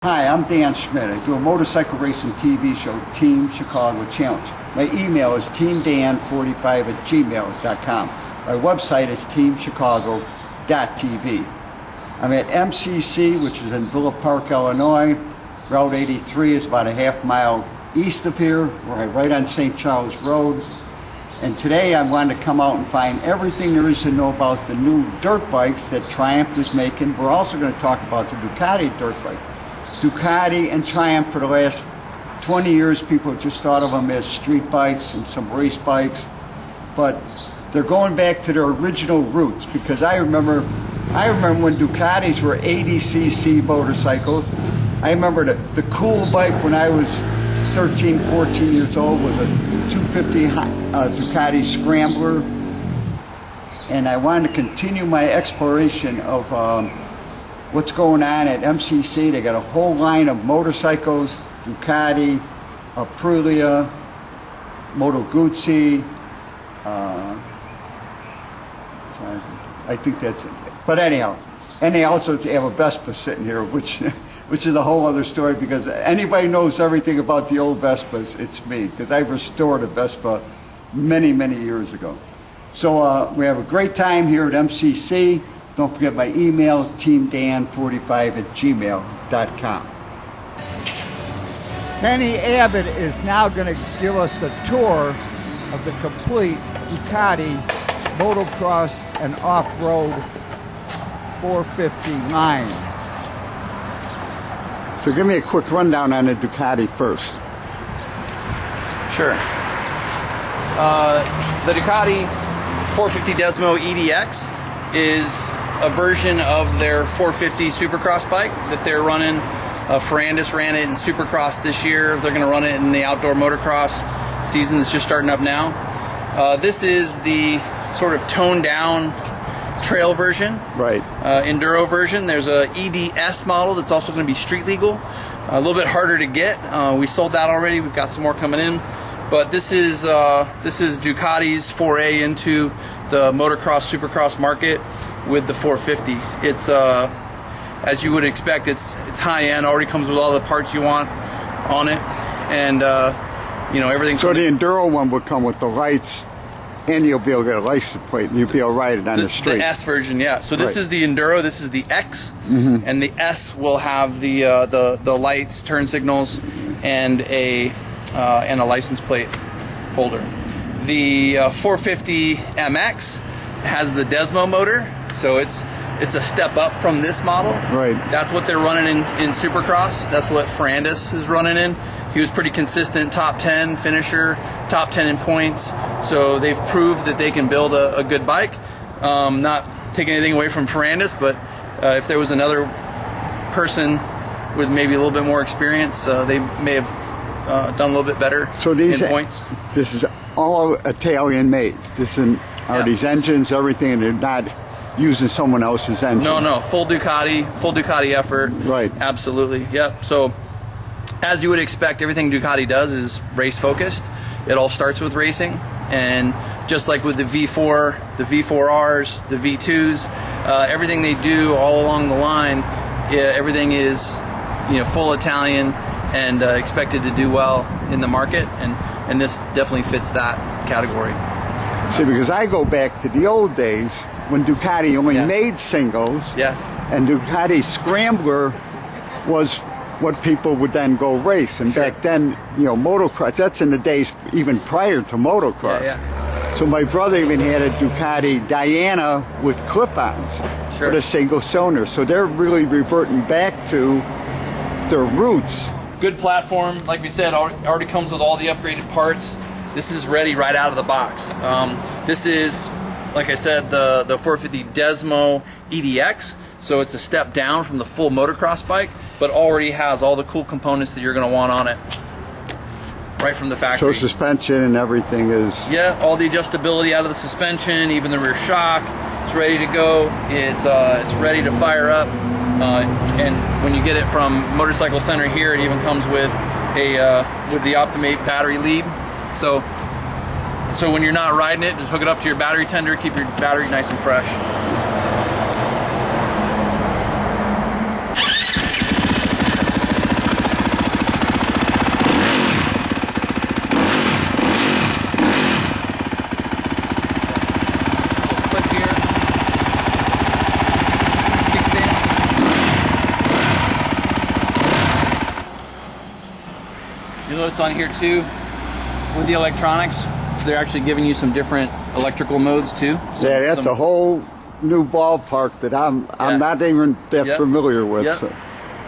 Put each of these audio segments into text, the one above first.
Hi, I'm Dan Schmitt. I do a motorcycle racing TV show, Team Chicago Challenge. My email is teamdan45@gmail.com. My website is teamchicago.tv. I'm at MCC, which is in Villa Park, Illinois. Route 83 is about a half mile east of here. We're right on St. Charles Road. And today I wanted to come out and find everything there is to know about the new dirt bikes that Triumph is making. We're also going to talk about the Ducati dirt bikes. Ducati and Triumph, for the last 20 years, people just thought of them as street bikes and some race bikes, but they're going back to their original roots, because I remember when Ducatis were 80cc motorcycles. I remember the cool bike when I was 13, 14 years old was a 250 Ducati Scrambler, and I wanted to continue my exploration of what's going on at MCC. They got a whole line of motorcycles: Ducati, Aprilia, Moto Guzzi. I think that's it. But anyhow, and they also have a Vespa sitting here, which is a whole other story, because anybody knows everything about the old Vespas, it's me, because I restored a Vespa many, many years ago. So we have a great time here at MCC. Don't forget my email, teamdan45@gmail.com. Kenny Abbott is now going to give us a tour of the complete Ducati motocross and off-road 450 line. So give me a quick rundown on the Ducati first. Sure. The Ducati 450 Desmo EDX is a version of their 450 Supercross bike that they're running. Ferrandis ran it in Supercross this year. They're going to run it in the outdoor motocross season that's just starting up now. This is the sort of toned down trail version, right? Enduro version. There's a EDS model that's also going to be street legal. A little bit harder to get. We sold that already. We've got some more coming in. But this is Ducati's foray into the motocross, supercross market with the 450. It's as you would expect, it's high end. Already comes with all the parts you want on it, and everything. So the enduro one would come with the lights, and you'll be able to get a license plate, and you'll be able to ride it on the street. The S version, yeah. So this is the enduro. This is the X, and the S will have the lights, turn signals, and a license plate holder. The 450 MX has the Desmo motor, so it's a step up from this model. Right. That's what they're running in Supercross. That's what Ferrandis is running in. He was pretty consistent, top 10 finisher, top 10 in points. So they've proved that they can build a good bike. Not taking anything away from Ferrandis, but if there was another person with maybe a little bit more experience, they may have done a little bit better in points. This is all Italian made. These engines, everything, and they're not using someone else's engine. No, full Ducati effort. Right. Absolutely. Yep. So as you would expect, everything Ducati does is race focused. It all starts with racing, and just like with the V4, the V4Rs, the V2s, everything they do all along the line, everything is full Italian and expected to do well in the market, and this definitely fits that category. See, because I go back to the old days when Ducati only made singles, and Ducati Scrambler was what people would then go race. And back then, motocross, that's in the days even prior to motocross. So my brother even had a Ducati Diana with clip-ons with a single cylinder. So they're really reverting back to their roots. Good platform, like we said, already comes with all the upgraded parts. This is ready right out of the box. This is, like I said, the 450 Desmo EDX, so it's a step down from the full motocross bike, but already has all the cool components that you're going to want on it right from the factory. So suspension and everything is... Yeah, all the adjustability out of the suspension, even the rear shock, it's ready to go. It's ready to fire up. And when you get it from Motorcycle Center here, it even comes with the Optimate battery lead. So when you're not riding it, just hook it up to your battery tender, keep your battery nice and fresh. notice on here too, with the electronics, they're actually giving you some different electrical modes too. Yeah, that's a whole new ballpark that I'm not even that familiar with.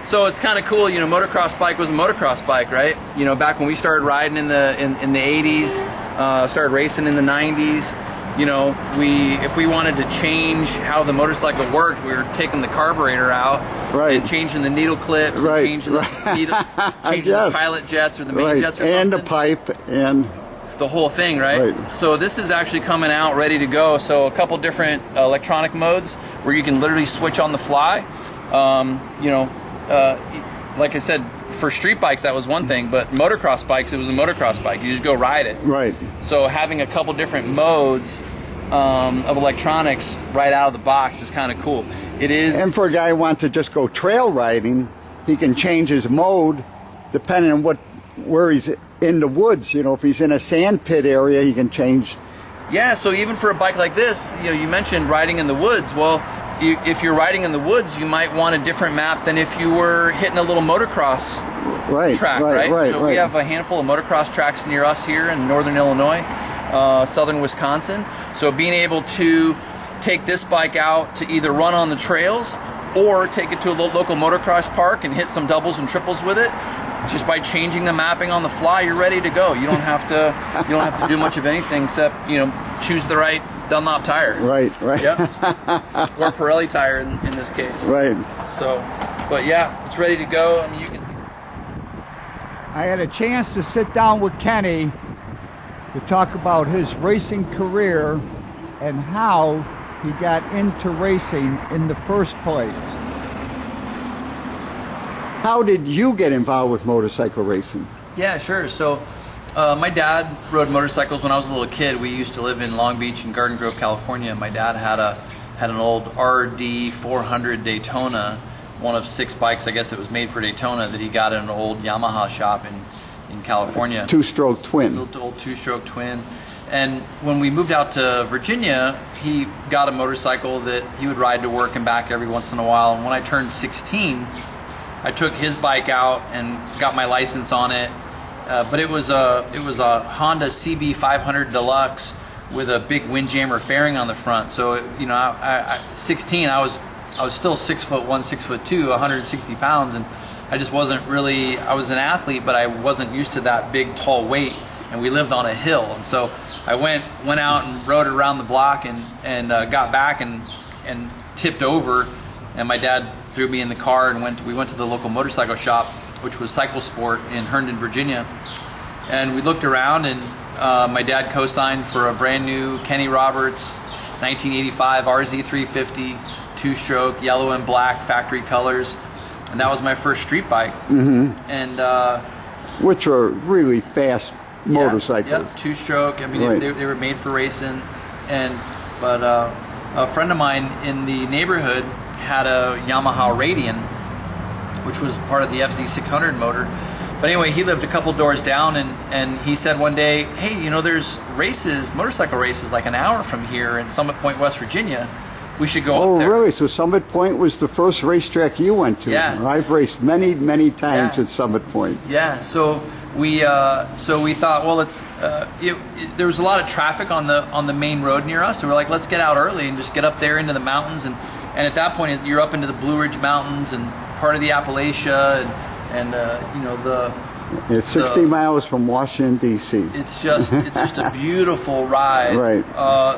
So it's kind of cool, you know. Motocross bike was a motocross bike, right? You know, back when we started riding in the 80s, started racing in the 90s. You know, if we wanted to change how the motorcycle worked, we were taking the carburetor out and changing the needle clips and changing the pilot jets or the main jets or something. And the pipe and the whole thing, right? So this is actually coming out ready to go. So a couple different electronic modes where you can literally switch on the fly. You know, like I said, for street bikes that was one thing, but motocross bikes, it was a motocross bike. You just go ride it. Right. So having a couple different modes of electronics right out of the box is kind of cool. It is. And for a guy who wants to just go trail riding, he can change his mode depending on where he's in the woods. You know, if he's in a sand pit area, he can change. Yeah. So even for a bike like this, you know, you mentioned riding in the woods. Well, if you're riding in the woods, you might want a different map than if you were hitting a little motocross track, right? So we have a handful of motocross tracks near us here in northern Illinois, southern Wisconsin. So being able to take this bike out to either run on the trails or take it to a local motocross park and hit some doubles and triples with it, just by changing the mapping on the fly, you're ready to go. You don't have to do much of anything except, you know, choose the right Dunlop tire. Right. Yep. Or Pirelli tire in this case. Right. So, but yeah, it's ready to go. I mean, you can see. I had a chance to sit down with Kenny to talk about his racing career and how he got into racing in the first place. How did you get involved with motorcycle racing? Yeah, sure. So my dad rode motorcycles when I was a little kid. We used to live in Long Beach and Garden Grove, California. My dad had an old RD 400 Daytona, one of 6 bikes, I guess, that was made for Daytona, that he got in an old Yamaha shop in California. Two-stroke twin. Old two-stroke twin. And when we moved out to Virginia, he got a motorcycle that he would ride to work and back every once in a while. And when I turned 16, I took his bike out and got my license on it. But it was a Honda CB 500 Deluxe with a big windjammer fairing on the front. So you know, I 16, I was still 6'1", 6'2", 160 pounds, and I just wasn't really. I was an athlete, but I wasn't used to that big, tall weight. And we lived on a hill, and so I went out and rode around the block and got back and tipped over, and my dad threw me in the car and we went to the local motorcycle shop, which was Cycle Sport in Herndon, Virginia. And we looked around, and my dad co-signed for a brand new Kenny Roberts 1985 RZ350 two-stroke, yellow and black, factory colors. And that was my first street bike. And which were really fast motorcycles. Yep, two-stroke. I mean, they were made for racing. But a friend of mine in the neighborhood had a Yamaha Radian, which was part of the FZ600 motor. But anyway, he lived a couple doors down, and he said one day, hey, you know, there's motorcycle races like an hour from here in Summit Point, West Virginia. We should go up there. Oh, really? So Summit Point was the first racetrack you went to? Yeah. I've raced many, many times at Summit Point. Yeah, so we thought, well, there was a lot of traffic on the main road near us, so we're like, let's get out early and just get up there into the mountains, and at that point you're up into the Blue Ridge Mountains and part of the Appalachia and you know it's 60 miles from Washington D.C. It's just a beautiful ride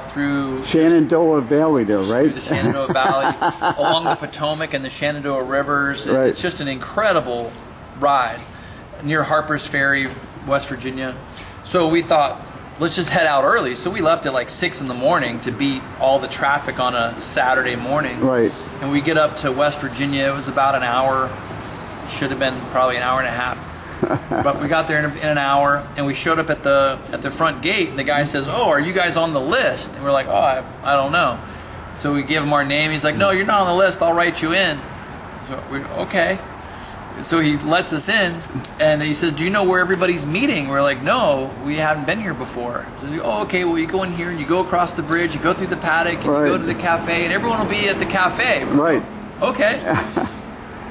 through Shenandoah Valley there, right? Through the Shenandoah Valley, along the Potomac and the Shenandoah rivers. It's just an incredible ride near Harper's Ferry, West Virginia. So we thought, let's just head out early. So we left at like 6 in the morning to beat all the traffic on a Saturday morning. Right. And we get up to West Virginia. It was about an hour. Should have been probably an hour and a half. But we got there in an hour, and we showed up at the front gate, and the guy says, oh, are you guys on the list? And we're like, oh, I don't know. So we give him our name. He's like, no, you're not on the list. I'll write you in. So okay. So he lets us in, and he says, do you know where everybody's meeting? We're like, no, we haven't been here before. So oh, okay, well, you go in here, and you go across the bridge, you go through the paddock, and you go to the cafe, and everyone will be at the cafe. Right. Okay.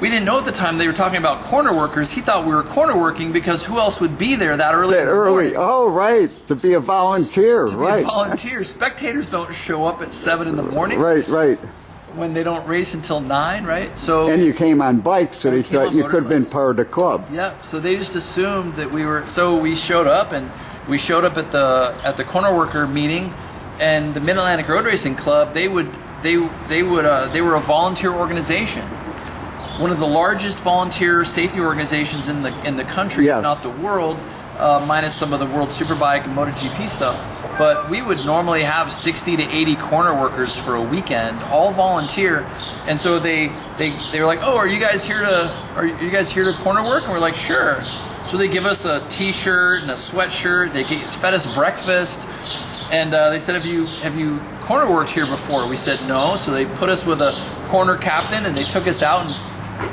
we didn't know at the time they were talking about corner workers. He thought we were corner working because who else would be there that early? That early? Oh, right. To be a volunteer, to right? Be a volunteer. Spectators don't show up at 7 in the morning. Right, right. When they don't race until 9, right? So. And you came on bikes, so they thought you could have been part of the club. Yeah. So they just assumed that we were. So we showed up, and we showed up at the corner worker meeting, and the Mid Atlantic Road Racing Club. They were a volunteer organization. One of the largest volunteer safety organizations in the country, yes. if not the world, minus some of the World Superbike and MotoGP stuff. But we would normally have 60 to 80 corner workers for a weekend, all volunteer. And so they were like, "Oh, are you guys here to corner work?" And we're like, "Sure." So they give us a T-shirt and a sweatshirt. They fed us breakfast, and they said, "Have you corner worked here before?" We said no. So they put us with a corner captain, and they took us out and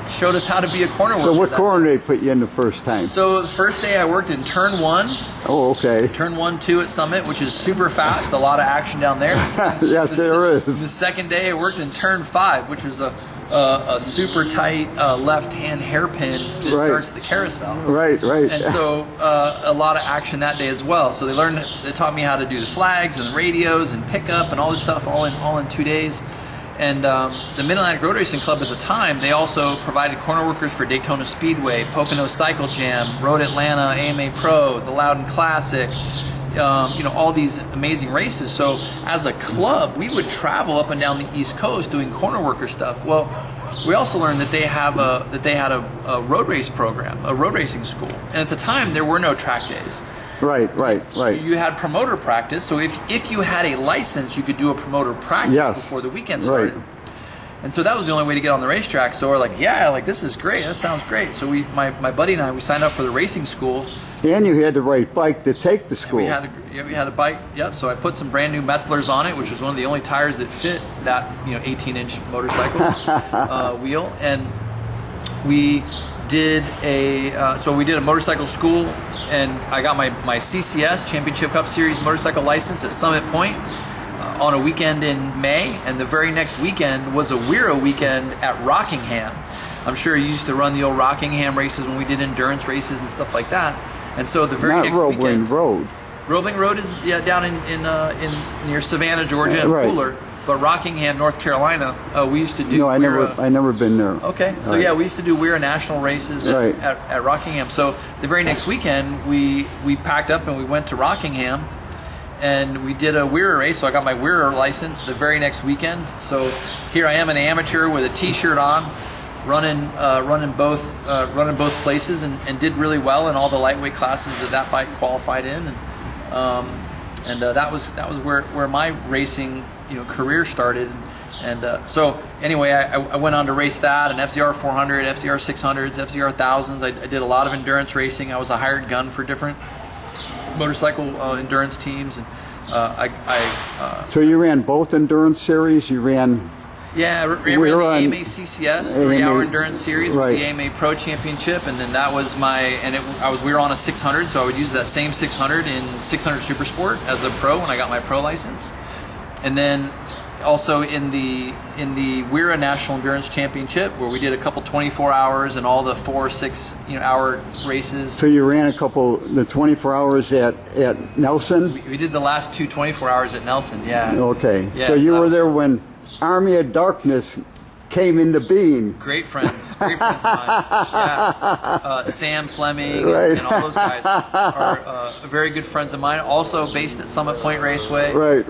showed us how to be a corner worker. So what corner did they put you in the first time? So the first day I worked in turn 1. Oh, okay. Turn 1, 2 at Summit, which is super fast. A lot of action down there. Yes, there is. The second day I worked in turn 5, which was a super tight left-hand hairpin that starts the carousel. Right, right. And so a lot of action that day as well. So they taught me how to do the flags and the radios and pickup and all this stuff all in 2 days. And the Mid-Atlantic Road Racing Club at the time, they also provided corner workers for Daytona Speedway, Pocono Cycle Jam, Road Atlanta, AMA Pro, the Loudon Classic, all these amazing races. So as a club, we would travel up and down the East Coast doing corner worker stuff. Well, we also learned that they had a road race program, a road racing school. And at the time, there were no track days. Right. You had promoter practice, so if you had a license, you could do a promoter practice before the weekend started. Right. And so that was the only way to get on the racetrack. So we're like, this is great. That sounds great. So my buddy and I, we signed up for the racing school. And you had the right bike to take the school. And we had a bike. Yep. So I put some brand new Metzlers on it, which was one of the only tires that fit that 18-inch motorcycle wheel. And we did a motorcycle school, and I got my CCS Championship Cup Series motorcycle license at Summit Point on a weekend in May, and the very next weekend was a Wiro weekend at Rockingham. I'm sure you used to run the old Rockingham races when we did endurance races and stuff like that. And so the very next weekend, Roebling Road. Roebling Road is down in near Savannah, Georgia, and Pooler. But Rockingham, North Carolina, we used to do. No, I never been there. Okay, so we used to do Wira national races at Rockingham. So the very next weekend, we packed up and we went to Rockingham, and we did a Wira race. So I got my Wira license the very next weekend. So here I am, an amateur with a T-shirt on, running both places, and did really well in all the lightweight classes that bike qualified in, and that was where my racing career started. And so anyway, I went on to race that, and FZR 400, FZR 600s, FZR 1000s. I did a lot of endurance racing. I was a hired gun for different motorcycle endurance teams, and So you ran both endurance series? You ran... Yeah, I ran the AMA CCS 3-hour endurance series with the AMA Pro Championship, and then that was we were on a 600, so I would use that same 600 in 600 Super Sport as a pro when I got my pro license. And then also in the Wira National Endurance Championship, where we did a couple 24 hours and all the 4 or 6 hour races. So you ran the 24 hours at Nelson? We did the last 2 24 hours at Nelson, yeah. Okay, yeah, so you were there when Army of Darkness came into being. Great friends of mine. Yeah. Sam Fleming and all those guys are very good friends of mine. Also based at Summit Point Raceway. Right.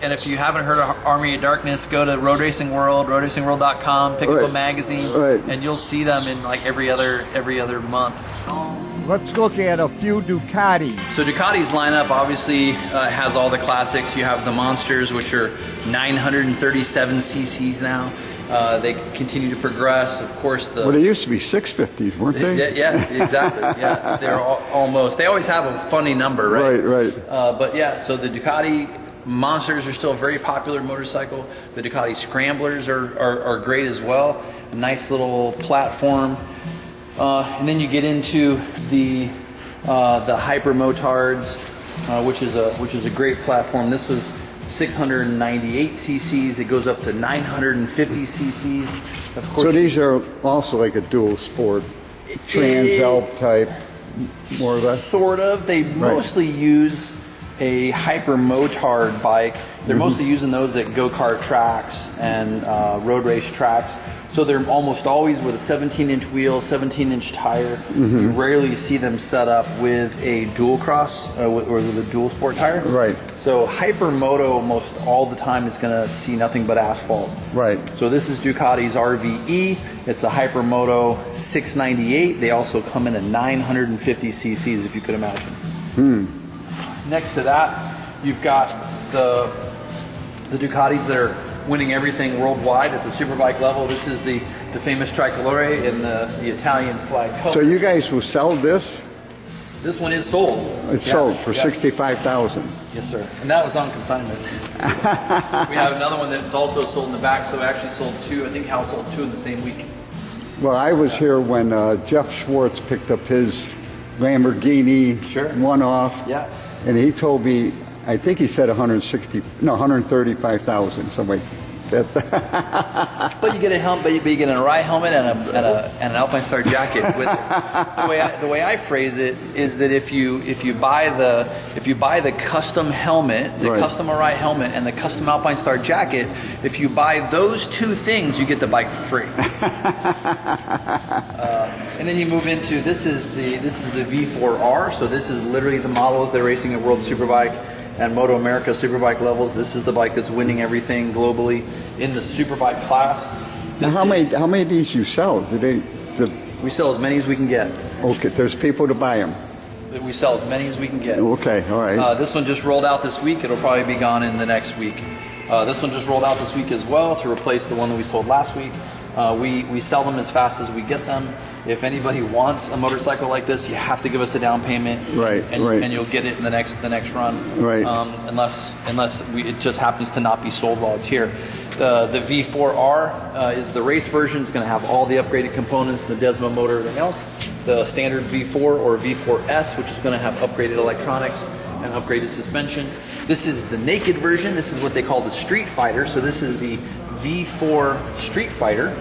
And if you haven't heard of Army of Darkness, go to Road Racing World, roadracingworld.com, pick up a magazine, and you'll see them in like every other month. Let's look at a few Ducatis. So Ducati's lineup obviously has all the classics. You have the Monsters, which are 937 cc's now. They continue to progress. Of course, well, they used to be 650s, weren't they? Yeah, exactly. Yeah, they're almost. They always have a funny number, right? Right. But yeah, so the Ducati Monsters are still a very popular motorcycle. The Ducati Scramblers are great as well. Nice little platform. And then you get into the Hyper-motards, which is a great platform. This was 698 cc's. It goes up to 950 cc's. Of course. So these are also like a dual sport, Trans-Alp type, more or less? Sort of. They mostly use a hyper-motard bike. They're mostly using those at go-kart tracks and road race tracks. So they're almost always with a 17-inch wheel, 17-inch tire. You rarely see them set up with a dual cross or with a dual sport tire. Right. So hypermoto most all the time is going to see nothing but asphalt. Right. So this is Ducati's RVE. It's a Hypermoto 698. They also come in at 950 cc's, if you could imagine. Next to that, you've got the Ducatis that are winning everything worldwide at the superbike level. This is the famous tricolore in the Italian flag color. So you guys will sell this? This one is sold. It's sold for $65,000. Yes, sir. And that was on consignment. We have another one that's also sold in the back, so we actually sold two. I think Hal sold two in the same week. Well, I was here when Jeff Schwartz picked up his Lamborghini one-off. Yeah. And he told me, I think he said 135,000. So wait, but you get a helmet, but you get an Arai helmet and an Alpine Star jacket with it. The way I phrase it is that if you buy the custom helmet, the custom Arai helmet, and the custom Alpine Star jacket, if you buy those two things, you get the bike for free. And then you move into this is the V4R. So this is literally the model that they're racing at World Superbike and Moto America Superbike levels. This is the bike that's winning everything globally in the Superbike class. Now how many of these you sell? We sell as many as we can get. Okay, there's people to buy them. We sell as many as we can get. Okay, all right. This one just rolled out this week. It'll probably be gone in the next week. This one just rolled out this week as well to replace the one that we sold last week. We sell them as fast as we get them. If anybody wants a motorcycle like this, you have to give us a down payment, and you'll get it in the next run. Right. Unless it just happens to not be sold while it's here. The V4R is the race version. It's going to have all the upgraded components, the Desmo motor, everything else. The standard V4 or V4S, which is going to have upgraded electronics and upgraded suspension. This is the naked version. This is what they call the Street Fighter. So this is the V4 Street Fighter.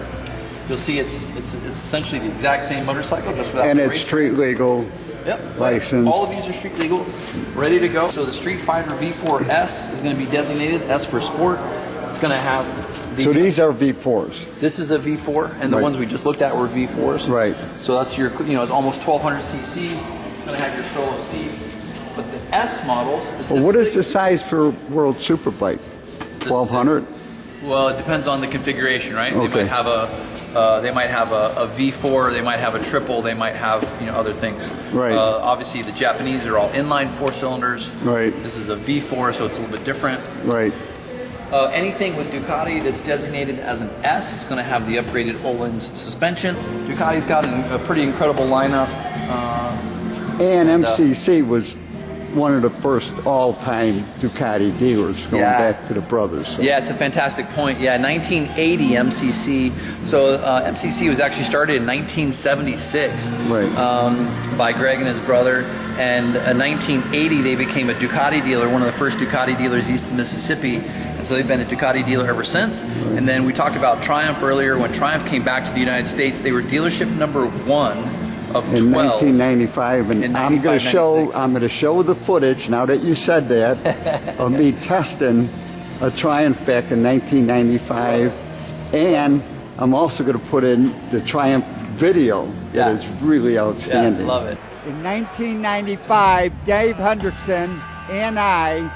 You'll see it's essentially the exact same motorcycle, just without the race. And it's street legal. Yep. License. All of these are street legal, ready to go. So the Street Fighter V4S is going to be designated S for Sport. It's going to have the... So these are V4s. This is a V4, and the ones we just looked at were V4s. Right. So that's your, it's almost 1,200 cc's. It's going to have your solo seat. But the S model specifically... Well, what is the size for World Superbike? 1,200? Well, it depends on the configuration, right? Okay. They might have a V4, they might have a triple, they might have other things. Right. Obviously, the Japanese are all inline 4 cylinders. Right. This is a V4, so it's a little bit different. Right. Anything with Ducati that's designated as an S is going to have the upgraded Öhlins suspension. Ducati's got a pretty incredible lineup. And MCC was one of the first all-time Ducati dealers going back to the brothers. So. Yeah, it's a fantastic point. Yeah, 1980 MCC. So MCC was actually started in 1976 by Greg and his brother. And in 1980 they became a Ducati dealer, one of the first Ducati dealers east of Mississippi. And so they've been a Ducati dealer ever since. And then we talked about Triumph earlier. When Triumph came back to the United States, they were dealership number 1 of 12 in 1995, and I'm going to show the footage now that you said that of me testing a Triumph back in 1995, and I'm also going to put in the Triumph video that is really outstanding. Yeah, love it. In 1995, Dave Hendrickson and I,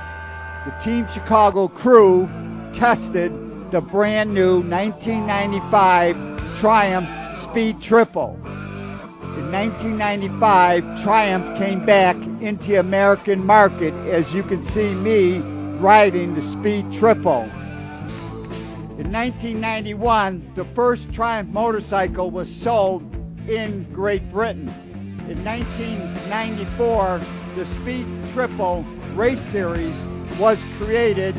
the Team Chicago crew, tested the brand new 1995 Triumph Speed Triple. In 1995, Triumph came back into the American market, as you can see me riding the Speed Triple. In 1991, the first Triumph motorcycle was sold in Great Britain. In 1994, the Speed Triple Race Series was created.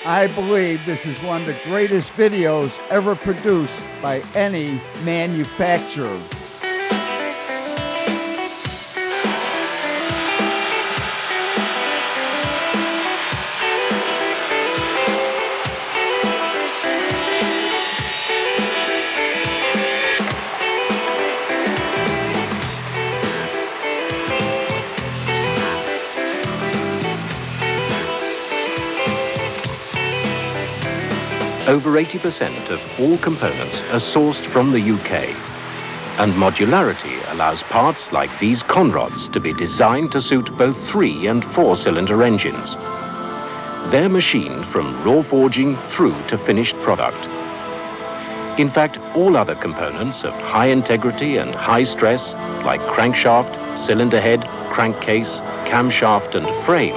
I believe this is one of the greatest videos ever produced by any manufacturer. over 80% of all components are sourced from the UK. And modularity allows parts like these conrods to be designed to suit both 3- and 4-cylinder engines. They're machined from raw forging through to finished product. In fact, all other components of high integrity and high stress, like crankshaft, cylinder head, crankcase, camshaft and frame,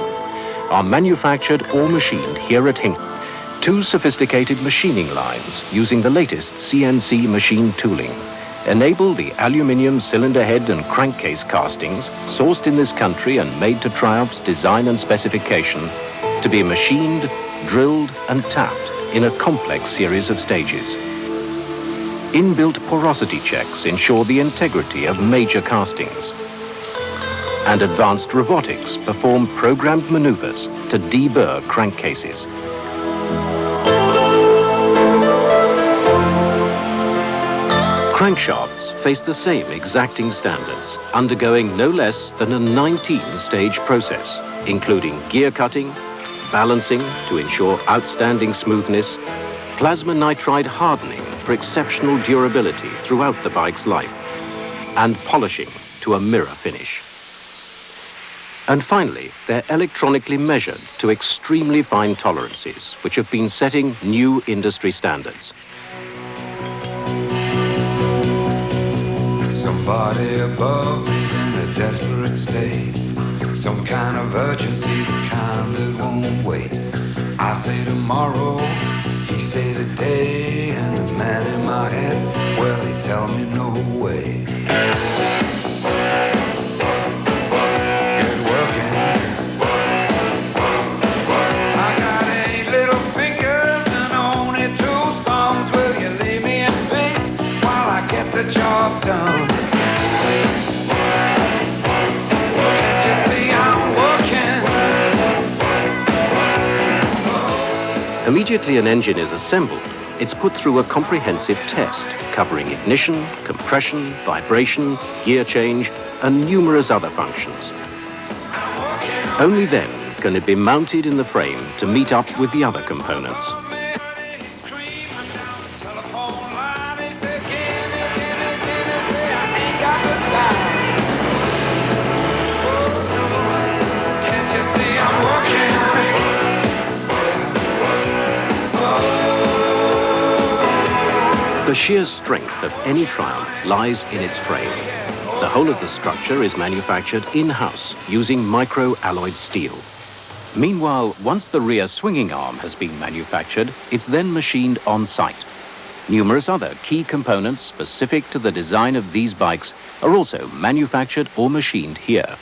are manufactured or machined here at Hinkley. 2 sophisticated machining lines using the latest CNC machine tooling enable the aluminium cylinder head and crankcase castings sourced in this country and made to Triumph's design and specification to be machined, drilled and tapped in a complex series of stages. Inbuilt porosity checks ensure the integrity of major castings. And advanced robotics perform programmed maneuvers to deburr crankcases. Crankshafts face the same exacting standards, undergoing no less than a 19-stage process, including gear cutting, balancing to ensure outstanding smoothness, plasma nitride hardening for exceptional durability throughout the bike's life, and polishing to a mirror finish. And finally, they're electronically measured to extremely fine tolerances, which have been setting new industry standards. Somebody above me's in a desperate state, some kind of urgency, the kind that won't wait. I say tomorrow, he say today, and the man in my head, well, he tell me no way. Get working. I got 8 little fingers and only 2 thumbs. Will you leave me in peace while I get the job done? Can't you see I'm working? Immediately an engine is assembled, it's put through a comprehensive test covering ignition, compression, vibration, gear change, and numerous other functions. Only then can it be mounted in the frame to meet up with the other components. The sheer strength of any Triumph lies in its frame. The whole of the structure is manufactured in-house using micro-alloyed steel. Meanwhile, once the rear swinging arm has been manufactured, it's then machined on-site. Numerous other key components specific to the design of these bikes are also manufactured or machined here.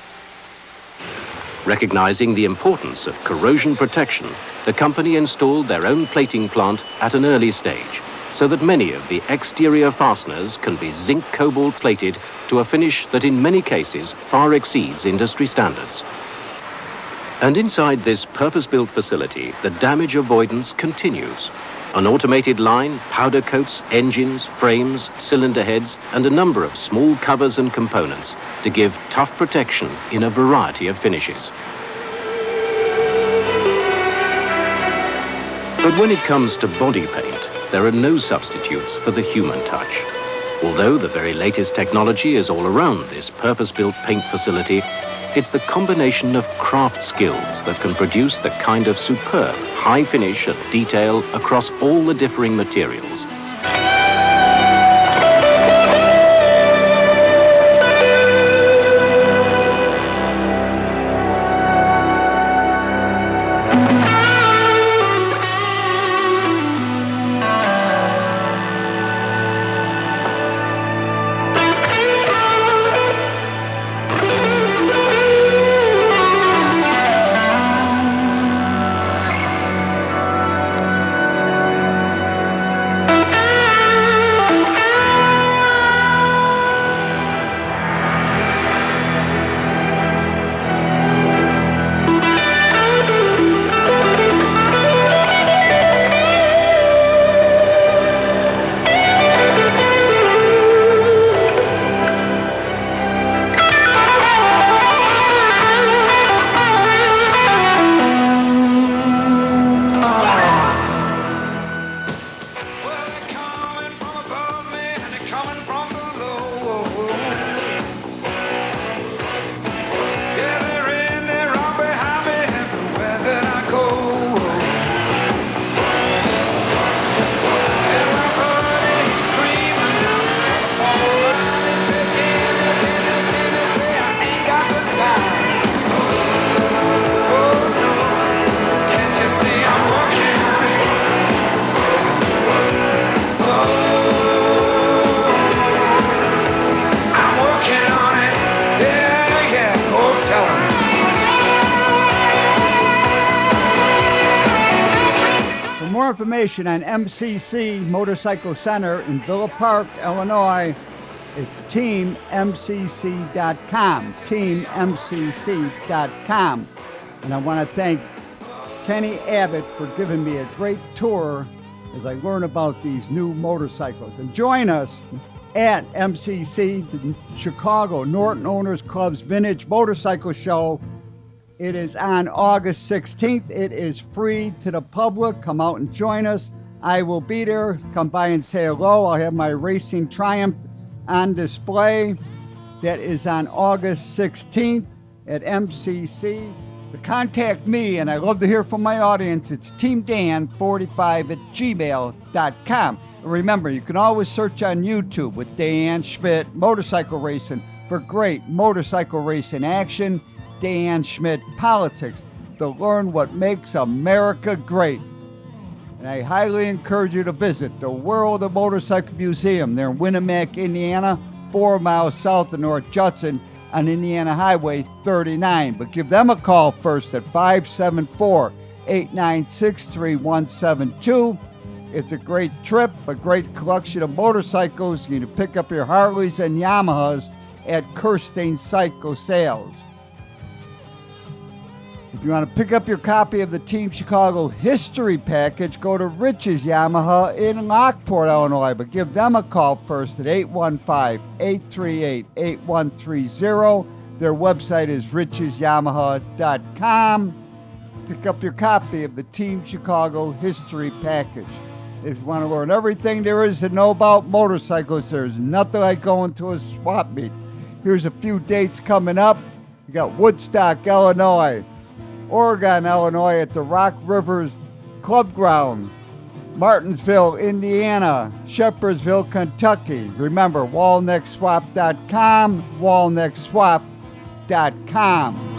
Recognizing the importance of corrosion protection, the company installed their own plating plant at an early stage, so that many of the exterior fasteners can be zinc cobalt plated to a finish that in many cases far exceeds industry standards. And inside this purpose-built facility, the damage avoidance continues. An automated line powder coats engines, frames, cylinder heads, and a number of small covers and components to give tough protection in a variety of finishes. But when it comes to body paint, there are no substitutes for the human touch. Although the very latest technology is all around this purpose-built paint facility, it's the combination of craft skills that can produce the kind of superb high finish and detail across all the differing materials. information on MCC Motorcycle Center in Villa Park, Illinois, it's teammcc.com, teammcc.com. And I want to thank Kenny Abbott for giving me a great tour as I learn about these new motorcycles. And join us at MCC, the Chicago Norton Owners Club's Vintage Motorcycle Show. It is on August 16th. It is free to the public. Come out and join us. I will be there. Come by and say hello. I'll have my Racing Triumph on display. That is on August 16th at MCC. To contact me, and I love to hear from my audience, it's teamdan45@gmail.com. And remember, you can always search on YouTube with Dan Schmitt Motorcycle Racing for great motorcycle racing action. Dan Schmitt Politics to learn what makes America great. And I highly encourage you to visit the World of Motorcycle Museum there in Winamac, Indiana, 4 miles south of North Judson on Indiana Highway 39. But give them a call first at 574-896-3172. It's a great trip, a great collection of motorcycles. You can pick up your Harleys and Yamahas at Kirstein Cycle Sales. If you want to pick up your copy of the Team Chicago History Package, go to Rich's Yamaha in Lockport, Illinois. But give them a call first at 815-838-8130. Their website is richesyamaha.com. Pick up your copy of the Team Chicago History Package. If you want to learn everything there is to know about motorcycles, there's nothing like going to a swap meet. Here's a few dates coming up. You got Woodstock, Illinois. Oregon, Illinois at the Rock Rivers Club Ground, Martinsville, Indiana, Shepherdsville, Kentucky. Remember, walneckswap.com, walneckswap.com.